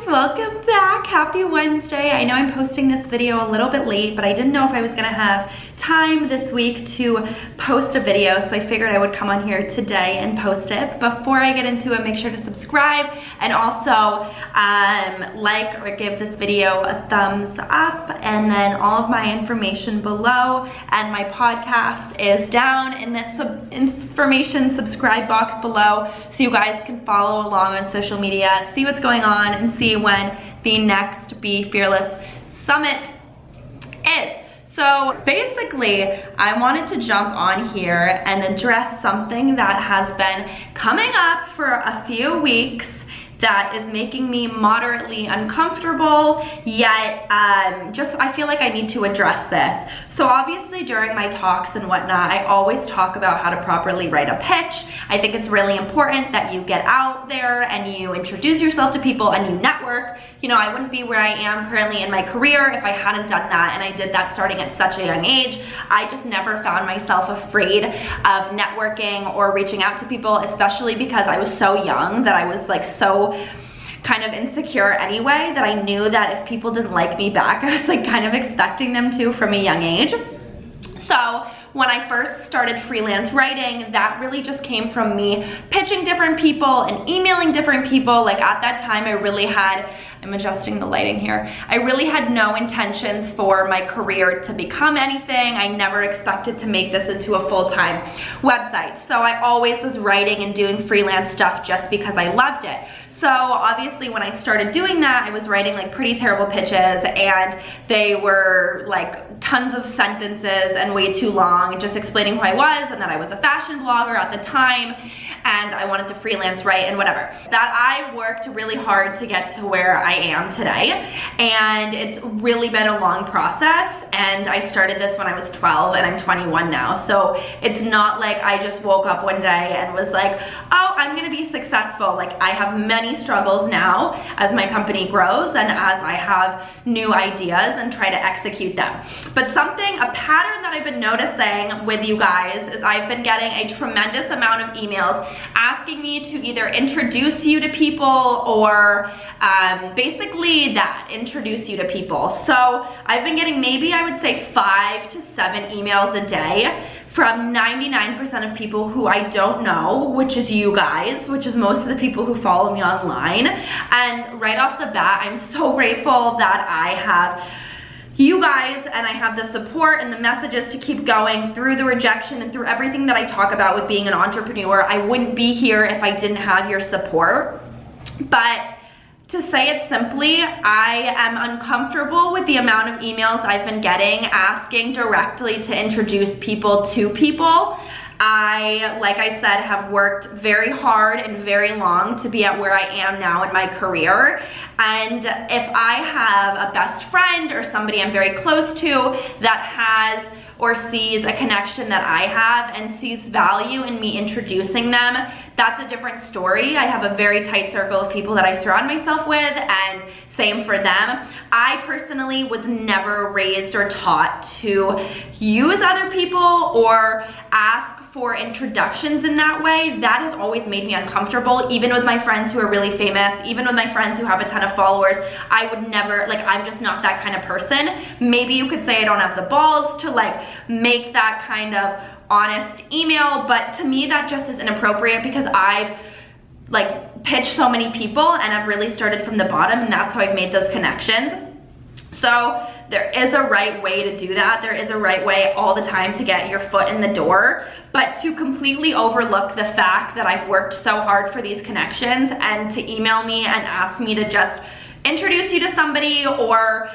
welcome back. Happy Wednesday. I know I'm posting this video a little bit late, but I didn't know if I was gonna have time this week to post a video, so I figured I would come on here today and post it. Before I get into it, make sure to subscribe and also like or give this video a thumbs up, and then all of my information below and my podcast is down in this information subscribe box below, so you guys can follow along on social media, see what's going on, and see when the next Be Fearless Summit is. So basically, I wanted to jump on here and address something that has been coming up for a few weeks that is making me moderately uncomfortable, yet I feel like I need to address this. So obviously during my talks and whatnot, I always talk about how to properly write a pitch. I think it's really important that you get out there and you introduce yourself to people and you network. You know, I wouldn't be where I am currently in my career if I hadn't done that, and I did that starting at such a young age. I just never found myself afraid of networking or reaching out to people, especially because I was so young that I was like so kind of insecure anyway, that I knew that if people didn't like me back, I was like kind of expecting them to from a young age. So when I first started freelance writing, that really just came from me pitching different people and emailing different people. Like at that time, I really had, I'm adjusting the lighting here, I really had no intentions for my career to become anything. I never expected to make this into a full-time website. So I always was writing and doing freelance stuff just because I loved it. So obviously when I started doing that, I was writing like pretty terrible pitches, and they were like tons of sentences and way too long, just explaining who I was and that I was a fashion blogger at the time and I wanted to freelance write and whatever. That I've worked really hard to get to where I am today, and it's really been a long process, and I started this when I was 12 and I'm 21 now. So it's not like I just woke up one day and was like, oh, I'm gonna be successful. Like I have many struggles now as my company grows and as I have new ideas and try to execute them. But a pattern that I've been noticing with you guys is I've been getting a tremendous amount of emails asking me to either introduce you to people or basically introduce you to people. So I've been getting maybe I would say 5 to 7 emails a day from 99% of people who I don't know, which is you guys, which is most of the people who follow me online. And right off the bat, I'm so grateful that I have you guys and I have the support and the messages to keep going through the rejection and through everything that I talk about with being an entrepreneur. I wouldn't be here if I didn't have your support. But to say it simply, I am uncomfortable with the amount of emails I've been getting asking directly to introduce people to people. I, like I said, have worked very hard and very long to be at where I am now in my career. And if I have a best friend or somebody I'm very close to that has or sees a connection that I have and sees value in me introducing them, that's a different story. I have a very tight circle of people that I surround myself with, and same for them. I personally was never raised or taught to use other people or ask for introductions in that way. That has always made me uncomfortable, even with my friends who are really famous, even with my friends who have a ton of followers. I would never, like, I'm just not that kind of person. Maybe you could say I don't have the balls to like make that kind of honest email, but to me that just is inappropriate because I've like pitched so many people and I've really started from the bottom, and that's how I've made those connections. So there is a right way to do that. There is a right way all the time to get your foot in the door, but to completely overlook the fact that I've worked so hard for these connections and to email me and ask me to just introduce you to somebody or,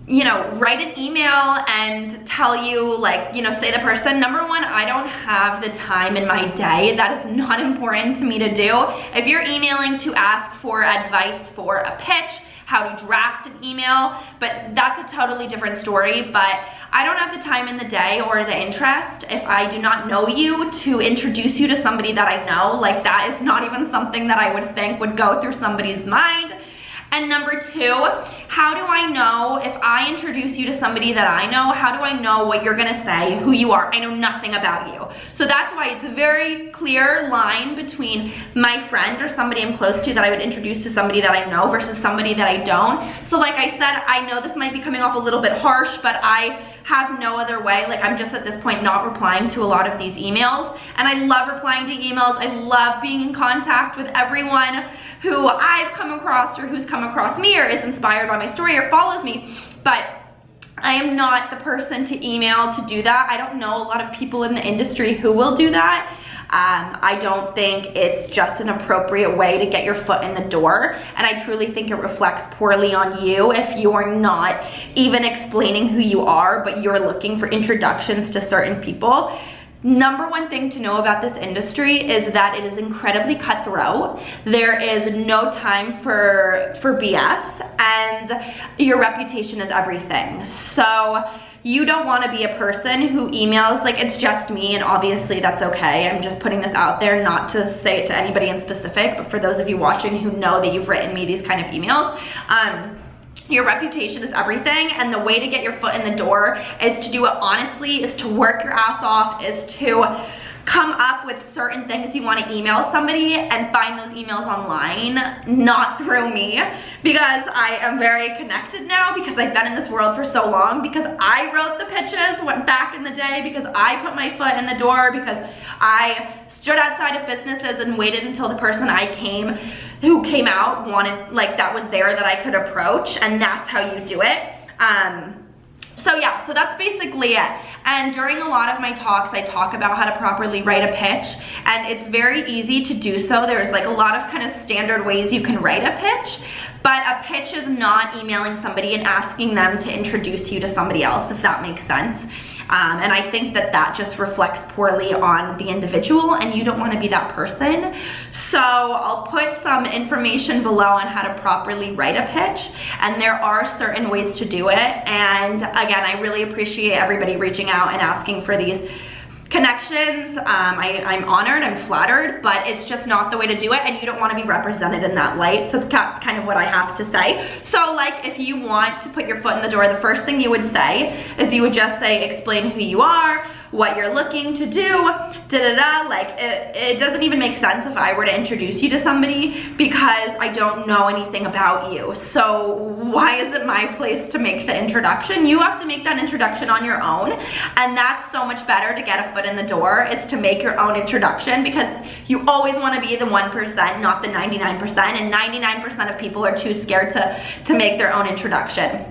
you know, write an email and tell you, like, you know, say the person, number one, I don't have the time in my day. That is not important to me to do. If you're emailing to ask for advice for a pitch, how to draft an email, but that's a totally different story. But I don't have the time in the day or the interest, if I do not know you, to introduce you to somebody that I know. Like, that is not even something that I would think would go through somebody's mind. And number two, how do I know if I introduce you to somebody that I know, how do I know what you're gonna say, who you are? I know nothing about you. So that's why it's a very clear line between my friend or somebody I'm close to that I would introduce to somebody that I know versus somebody that I don't. So like I said, I know this might be coming off a little bit harsh, but I have no other way. Like, I'm just at this point not replying to a lot of these emails, and I love replying to emails. I love being in contact with everyone who I've come across or who's come across me or is inspired by my story or follows me, but I am not the person to email to do that. I don't know a lot of people in the industry who will do that. I don't think it's just an appropriate way to get your foot in the door, and I truly think it reflects poorly on you if you're not even explaining who you are, but you're looking for introductions to certain people. Number one thing to know about this industry is that it is incredibly cutthroat. There is no time for BS, and your reputation is everything. So you don't want to be a person who emails like it's just me, and obviously that's okay. I'm just putting this out there, not to say it to anybody in specific, but for those of you watching who know that you've written me these kind of emails, your reputation is everything, and the way to get your foot in the door is to do it honestly, is to work your ass off, is to come up with certain things you want to email somebody and find those emails online, not through me, because I am very connected now, because I've been in this world for so long, because I wrote the pitches, went back in the day, because I put my foot in the door, because I stood outside of businesses and waited until the person who came out wanted, like, that was there that I could approach, and that's how you do it. So yeah, so that's basically it. And during a lot of my talks, I talk about how to properly write a pitch, and it's very easy to do so. There's like a lot of kind of standard ways you can write a pitch, but a pitch is not emailing somebody and asking them to introduce you to somebody else, if that makes sense. And I think that that just reflects poorly on the individual, and you don't want to be that person. So I'll put some information below on how to properly write a pitch, and there are certain ways to do it. And again, I really appreciate everybody reaching out and asking for these connections. I'm honored, I'm flattered, but it's just not the way to do it, and you don't want to be represented in that light. So that's kind of what I have to say. So like, if you want to put your foot in the door, the first thing you would say is you would just say, explain who you are, what you're looking to do, da-da-da. Like, it doesn't even make sense if I were to introduce you to somebody, because I don't know anything about you. So why is it my place to make the introduction? You have to make that introduction on your own, and that's so much better to get a foot in the door, is to make your own introduction, because you always want to be the 1%, not the 99%, and 99% of people are too scared to make their own introduction.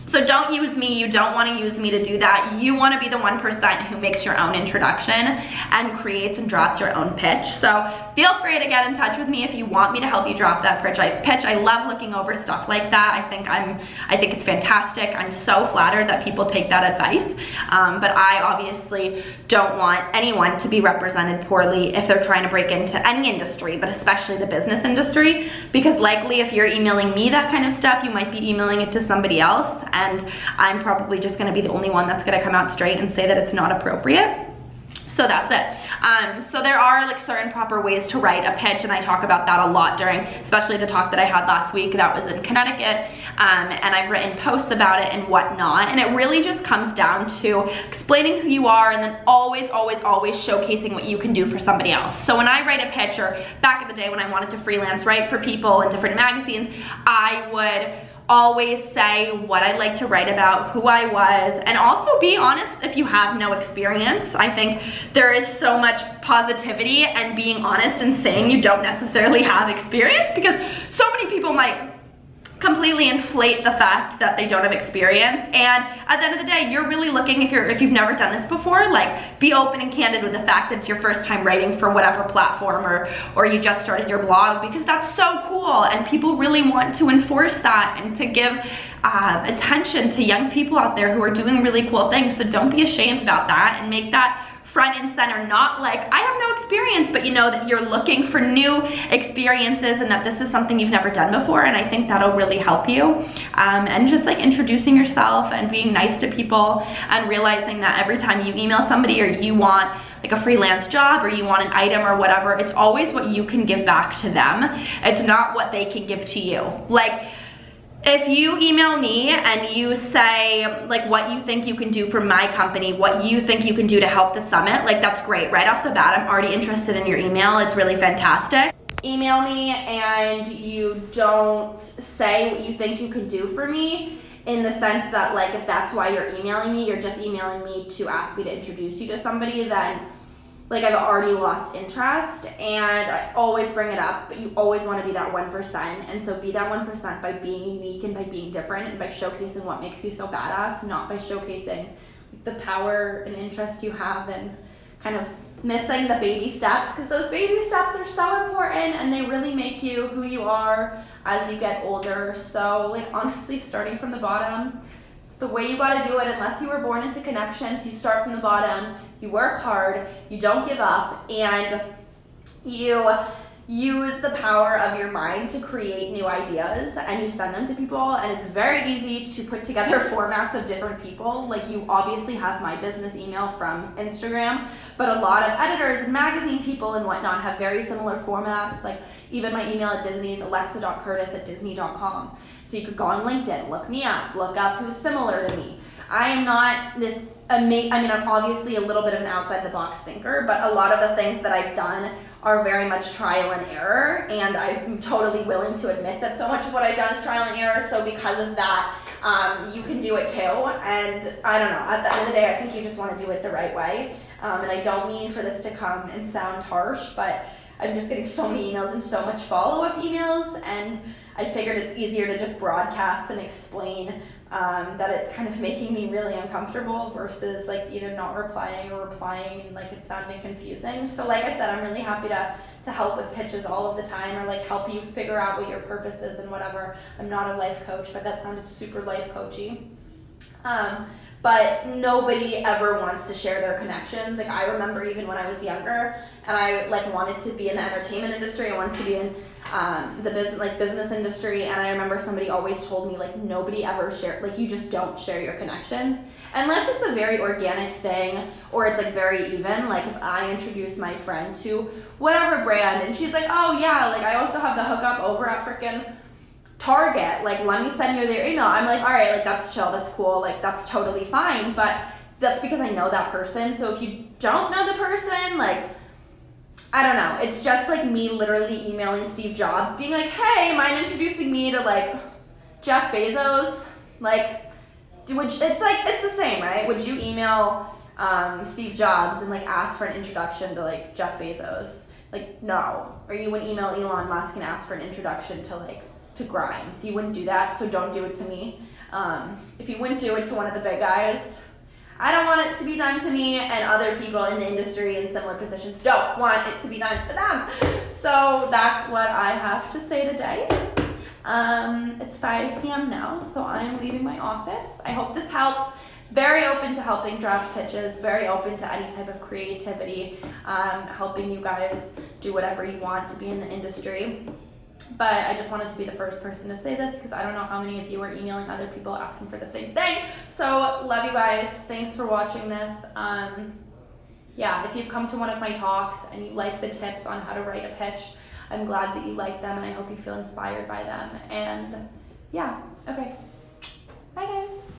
So don't use me. You don't want to use me to do that. You want to be the 1% who makes your own introduction and creates and drafts your own pitch. So feel free to get in touch with me if you want me to help you draft that pitch. I love looking over stuff like that. I think it's fantastic. I'm so flattered that people take that advice. But I obviously don't want anyone to be represented poorly if they're trying to break into any industry, but especially the business industry, because likely if you're emailing me that kind of stuff, you might be emailing it to somebody else, and I'm probably just gonna be the only one that's gonna come out straight and say that it's not appropriate. So that's it. So there are like certain proper ways to write a pitch, and I talk about that a lot during, especially the talk that I had last week that was in Connecticut, and I've written posts about it and whatnot, and it really just comes down to explaining who you are, and then always, always, always showcasing what you can do for somebody else. So when I write a pitch, or back in the day when I wanted to freelance write for people in different magazines, I would always say what I like to write about, who I was, and also be honest if you have no experience. I think there is so much positivity and being honest and saying you don't necessarily have experience, because so many people might completely inflate the fact that they don't have experience, and at the end of the day, you're really looking, if you've never done this before, like, be open and candid with the fact that it's your first time writing for whatever platform, or you just started your blog, because that's so cool, and people really want to enforce that and to give attention to young people out there who are doing really cool things. So don't be ashamed about that, and make that front and center, not like, I have no experience, but you know that you're looking for new experiences and that this is something you've never done before, and I think that'll really help you. And just like introducing yourself and being nice to people, and realizing that every time you email somebody, or you want like a freelance job, or you want an item or whatever, it's always what you can give back to them. It's not what they can give to you. Like, If you email me and you say like what you think you can do for my company, what you think you can do to help the summit, like that's great. Right off the bat, I'm already interested in your email. It's really fantastic. Email me and you don't say what you think you can do for me, in the sense that like if that's why you're emailing me, you're just emailing me to ask me to introduce you to somebody, then like I've already lost interest. And I always bring it up, but you always want to be that 1%. And so be that 1% by being unique and by being different and by showcasing what makes you so badass, not by showcasing the power and interest you have and kind of missing the baby steps, because those baby steps are so important and they really make you who you are as you get older. So like honestly, starting from the bottom, it's the way you gotta do it. Unless you were born into connections, you start from the bottom, you work hard, you don't give up, and you use the power of your mind to create new ideas and you send them to people. And it's very easy to put together formats of different people. Like you obviously have my business email from Instagram, but a lot of editors and magazine people and whatnot have very similar formats. Like even my email at Disney is alexa.curtis@disney.com. So you could go on LinkedIn, look me up, look up who's similar to me. I am not this I'm obviously a little bit of an outside the box thinker, but a lot of the things that I've done are very much trial and error, and I'm totally willing to admit that so much of what I've done is trial and error. So because of that, you can do it too. And I don't know, at the end of the day, I think you just want to do it the right way. And I don't mean for this to come and sound harsh, but I'm just getting so many emails and so much follow-up emails, and I figured it's easier to just broadcast and explain that it's kind of making me really uncomfortable versus like either not replying or replying and like it's sounding confusing. So like I said, I'm really happy to help with pitches all of the time, or like help you figure out what your purpose is and whatever. I'm not a life coach, but that sounded super life coachy. But nobody ever wants to share their connections. Like I remember even when I was younger and I like wanted to be in the entertainment industry, I wanted to be in the business industry, and I remember somebody always told me like nobody ever share, like you just don't share your connections unless it's a very organic thing or it's like very even. Like if I introduce my friend to whatever brand and she's like, oh yeah, like I also have the hookup over at frickin' Target, like let me send you their email. I'm like, all right, like that's chill, that's cool, like that's totally fine, but that's because I know that person. So if you don't know the person, like I don't know, it's just like me literally emailing Steve Jobs being like, hey, mind introducing me to like Jeff Bezos? Like it's the same, right? Would you email Steve Jobs and like ask for an introduction to like Jeff Bezos? Like no. Or you wouldn't email Elon Musk and ask for an introduction to Grimes. You wouldn't do that, so don't do it to me. If you wouldn't do it to one of the big guys, I don't want it to be done to me, and other people in the industry in similar positions don't want it to be done to them. So that's what I have to say today. It's 5 p.m. now, so I'm leaving my office. I hope this helps. Very open to helping draft pitches, very open to any type of creativity, helping you guys do whatever you want to be in the industry. But I just wanted to be the first person to say this because I don't know how many of you are emailing other people asking for the same thing. So love you guys. Thanks for watching this. Yeah, if you've come to one of my talks and you like the tips on how to write a pitch, I'm glad that you like them and I hope you feel inspired by them. And yeah, okay. Bye guys.